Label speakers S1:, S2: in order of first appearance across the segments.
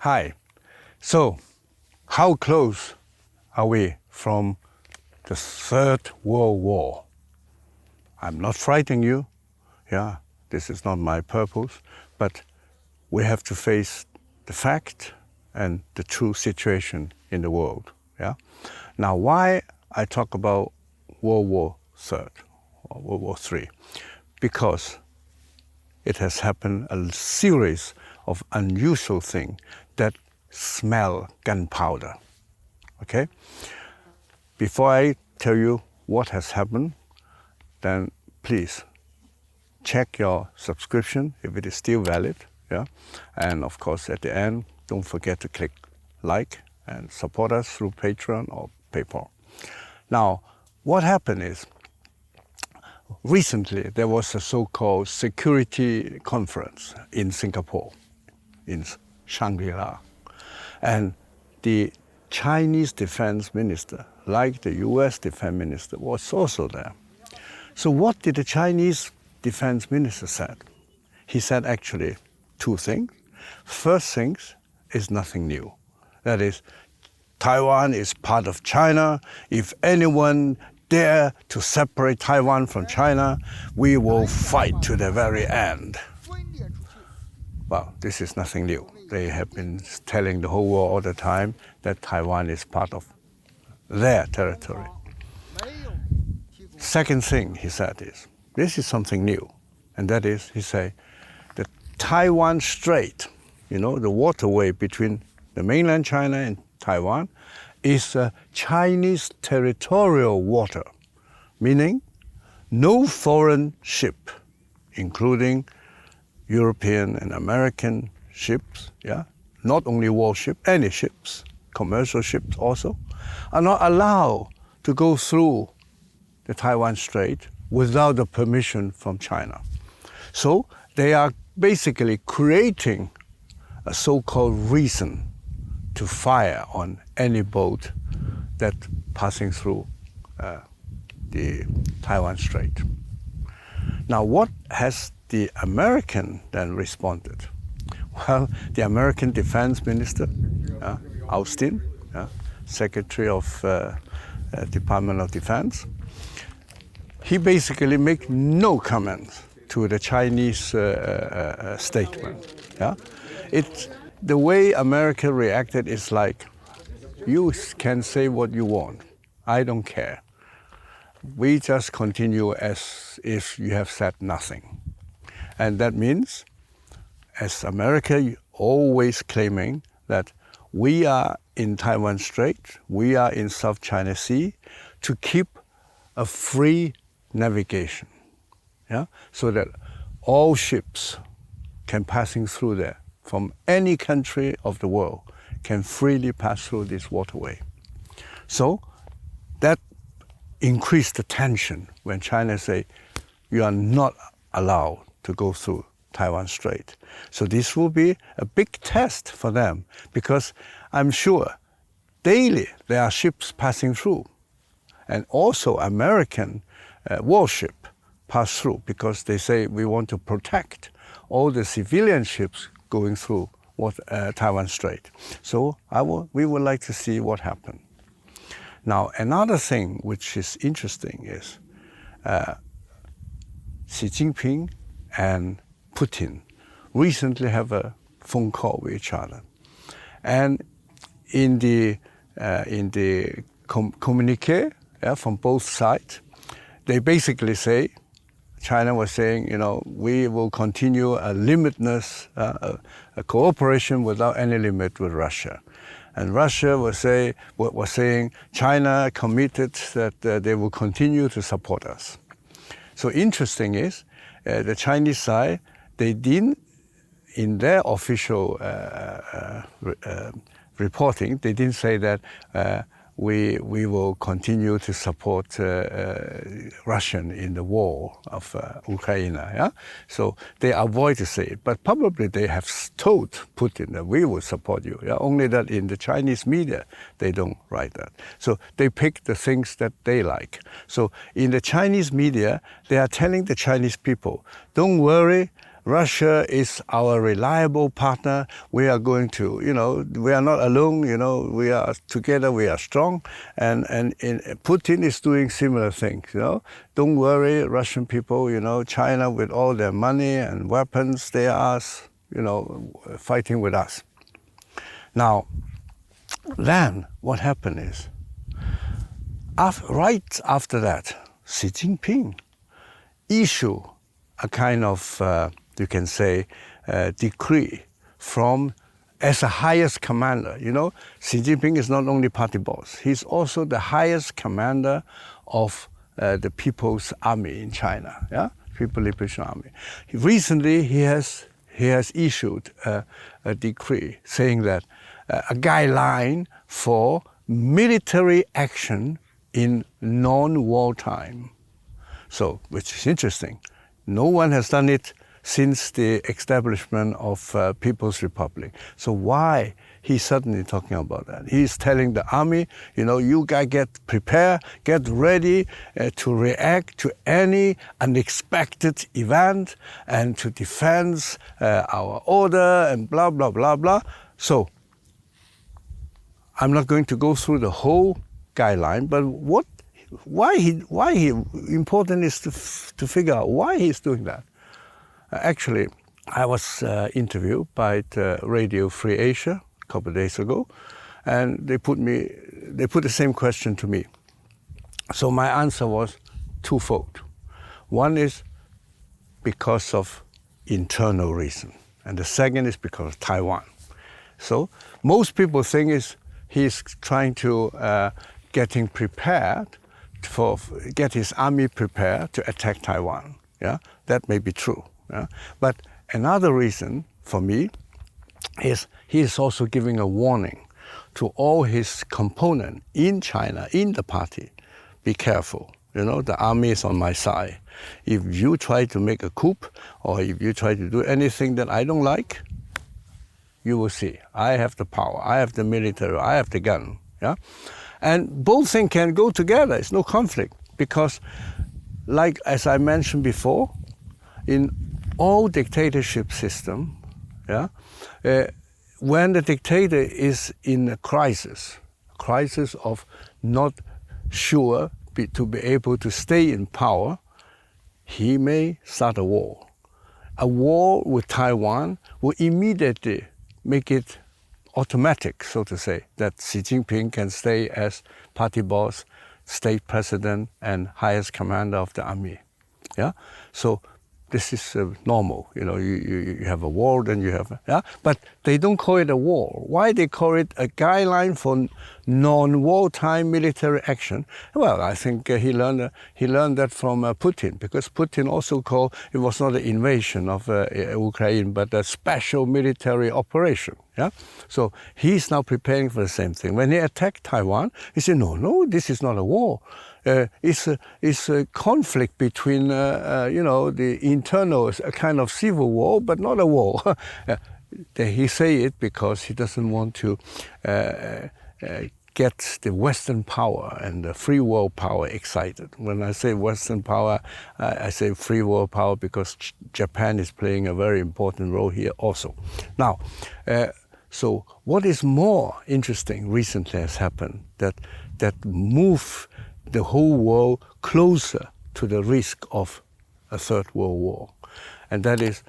S1: Hi. So, how close are we from the Third World War? I'm not frightening you. Yeah, this is not my purpose. But we have to face the fact and the true situation in the world. Yeah. Now, why I talk about World War III or World War III? Because it has happened a series of unusual things that smell gunpowder. Okay? Before I tell you what has happened, then please check your subscription if it is still valid. Yeah? And of course, at the end, don't forget to click like and support us through Patreon or PayPal. Now, what happened is, recently there was a so-called security conference in Singapore, in Shangri-La. And the Chinese defense minister, like the US defense minister, was also there. So what did the Chinese defense minister said? He said actually two things. First thing is nothing new. That is, Taiwan is part of China. If anyone dare to separate Taiwan from China, we will fight to the very end. Well, this is nothing new. They have been telling the whole world all the time that Taiwan is part of their territory. Second thing he said is, this is something new. And that is, he said, the Taiwan Strait, you know, the waterway between the mainland China and Taiwan, is a Chinese territorial water, meaning no foreign ship, including European and American ships, yeah, not only warship, any ships, commercial ships also, are not allowed to go through the Taiwan Strait without the permission from China. So they are basically creating a so-called reason to fire on any boat that passing through the Taiwan Strait. Now, what has the American then responded? Well, the American Defense Minister, Austin, Secretary of Department of Defense, he basically make no comments to the Chinese statement. Yeah? The way America reacted is like, you can say what you want. I don't care. We just continue as if you have said nothing. And that means, as America always claiming that we are in Taiwan Strait, we are in South China Sea, to keep a free navigation, yeah? So that all ships can passing through there from any country of the world can freely pass through this waterway. So that increased the tension when China say, you are not allowed to go through Taiwan Strait. So this will be a big test for them, because I'm sure daily there are ships passing through, and also American warship pass through, because they say we want to protect all the civilian ships going through Taiwan Strait. So we would like to see what happens. Now, another thing which is interesting is Xi Jinping and Putin recently have a phone call with each other. And in the communique from both sides, they basically say, China was saying, you know, we will continue a limitless a cooperation without any limit with Russia. And Russia was saying China committed that they will continue to support us. So interesting is, the Chinese side, they didn't, in their official reporting, they didn't say that we will continue to support Russian in the war of Ukraine. Yeah? So they avoid to say it, but probably they have told Putin that we will support you. Yeah? Only that in the Chinese media, they don't write that. So they pick the things that they like. So in the Chinese media, they are telling the Chinese people, don't worry, Russia is our reliable partner. We are going to, we are not alone, we are together, we are strong. And Putin is doing similar things, Don't worry, Russian people, China with all their money and weapons, they are, fighting with us. Now, then what happened is, right after that, Xi Jinping issued a kind of, you can say, decree as the highest commander. Xi Jinping is not only party boss, he's also the highest commander of the People's Army in China, People's Liberation Army. Recently, he has issued a decree saying that a guideline for military action in non-war time. So, which is interesting. No one has done it since the establishment of People's Republic. So why he's suddenly talking about that? He's telling the army, you guys get prepared, get ready to react to any unexpected event and to defend our order and blah, blah, blah, blah. So I'm not going to go through the whole guideline, but why he important is to figure out why he's doing that. Actually, I was interviewed by Radio Free Asia a couple of days ago, and they put the same question to me. So my answer was twofold. One is because of internal reason, and the second is because of Taiwan. So most people think he's trying to getting prepared get his army prepared to attack Taiwan. That may be true. But another reason for me is he is also giving a warning to all his components in China, in the party. Be careful. The army is on my side. If you try to make a coup or if you try to do anything that I don't like, you will see. I have the power. I have the military. I have the gun. And both things can go together. It's no conflict because, like as I mentioned before, in all dictatorship system, when the dictator is in a crisis of not sure to be able to stay in power, he may start a war. A war with Taiwan will immediately make it automatic, so to say, that Xi Jinping can stay as party boss, state president, and highest commander of the army. So this is normal. You have a war, then you have, but they don't call it a war. Why they call it a guideline for non-wartime military action? Well, I think he learned that from Putin, because Putin also called it was not an invasion of Ukraine, but a special military operation. So he's now preparing for the same thing. When he attacked Taiwan, he said, no, this is not a war. It's a conflict between, the internal, a kind of civil war, but not a war. He say it because he doesn't want to get the Western power and the free world power excited. When I say Western power, I say free world power because Japan is playing a very important role here also. Now, so what is more interesting recently has happened that move the whole world closer to the risk of a third world war. And that is,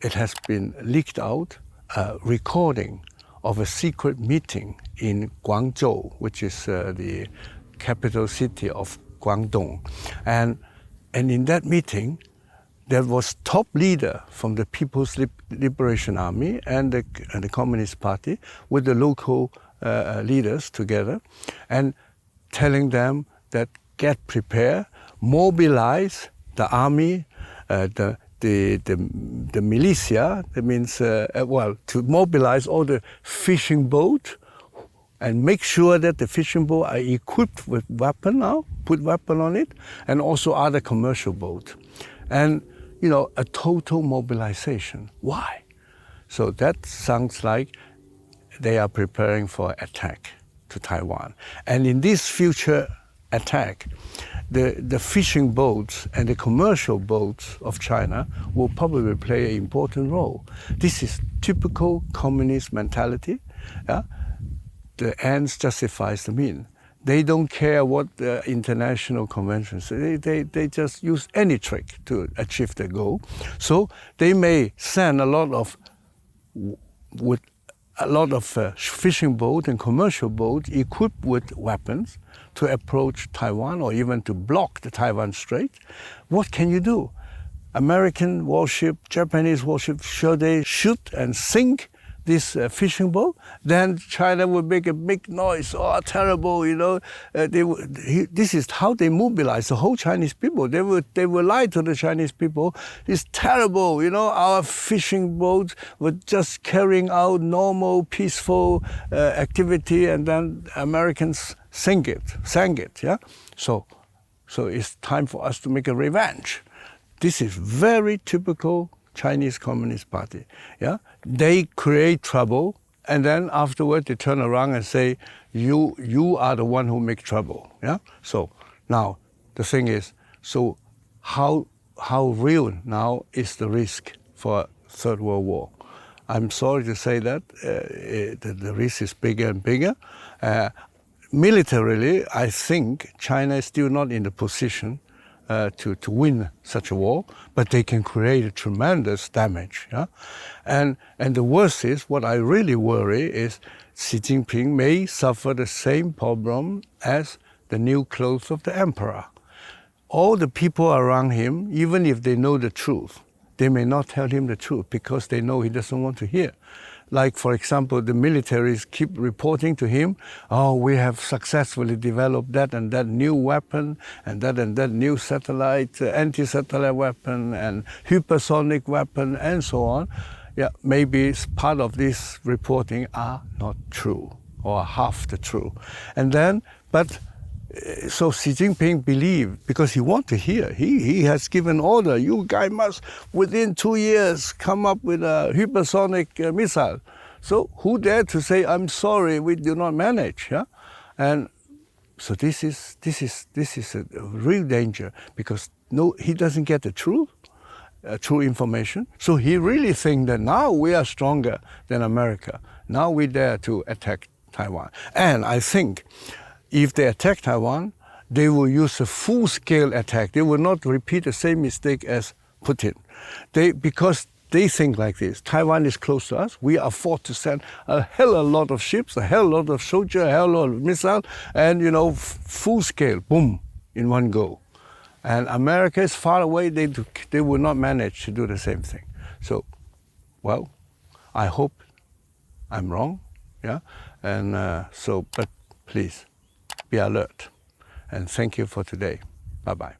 S1: it has been leaked out a recording of a secret meeting in Guangzhou, which is the capital city of Guangdong. And in that meeting, there was top leader from the People's Liberation Army and the Communist Party with the local leaders together and telling them that get prepared, mobilize the army, the militia, that means, to mobilize all the fishing boat and make sure that the fishing boat are equipped with weapon now, put weapon on it, and also other commercial boat. And, a total mobilization. Why? So that sounds like they are preparing for attack to Taiwan. And in this future attack, the fishing boats and the commercial boats of China will probably play an important role. This is typical communist mentality. Yeah? The ends justifies the means. They don't care what the international conventions say. They just use any trick to achieve their goal. So they may send a lot of fishing boats and commercial boats equipped with weapons to approach Taiwan or even to block the Taiwan Strait. What can you do? American warship, Japanese warship, should they shoot and sink this fishing boat? Then China would make a big noise. Oh, terrible! You know, this is how they mobilize the whole Chinese people. They will lie to the Chinese people. It's terrible. You know, our fishing boats were just carrying out normal, peaceful activity, and then Americans sank it. Yeah. So it's time for us to make a revenge. This is very typical Chinese Communist Party. Yeah, they create trouble, and then afterward they turn around and say, "You are the one who make trouble." Yeah. So now the thing is, so how real now is the risk for a Third World War? I'm sorry to say that the risk is bigger and bigger. Militarily, I think China is still not in the position to win such a war, but they can create a tremendous damage. Yeah? And the worst is, what I really worry is Xi Jinping may suffer the same problem as the new clothes of the emperor. All the people around him, even if they know the truth, they may not tell him the truth because they know he doesn't want to hear. Like, for example, the militaries keep reporting to him, oh, we have successfully developed that and that new weapon, and that new satellite, anti-satellite weapon, and hypersonic weapon, and so on. Yeah, maybe part of this reporting are not true, or half the true. And then, so Xi Jinping believed, because he wants to hear, he has given order, you guys must, within 2 years, come up with a hypersonic missile. So who dared to say, I'm sorry, we do not manage? Yeah? And so this is a real danger, because he doesn't get the truth, true information. So he really thinks that now we are stronger than America. Now we dare to attack Taiwan. And I think if they attack Taiwan, they will use a full-scale attack. They will not repeat the same mistake as Putin. Because they think like this: Taiwan is close to us. We are forced to send a hell of a lot of ships, a hell of a lot of soldiers, a hell of a lot of missiles, and full-scale, boom, in one go. And America is far away. They will not manage to do the same thing. So, well, I hope I'm wrong. Yeah, and but please, be alert. And thank you for today. Bye-bye.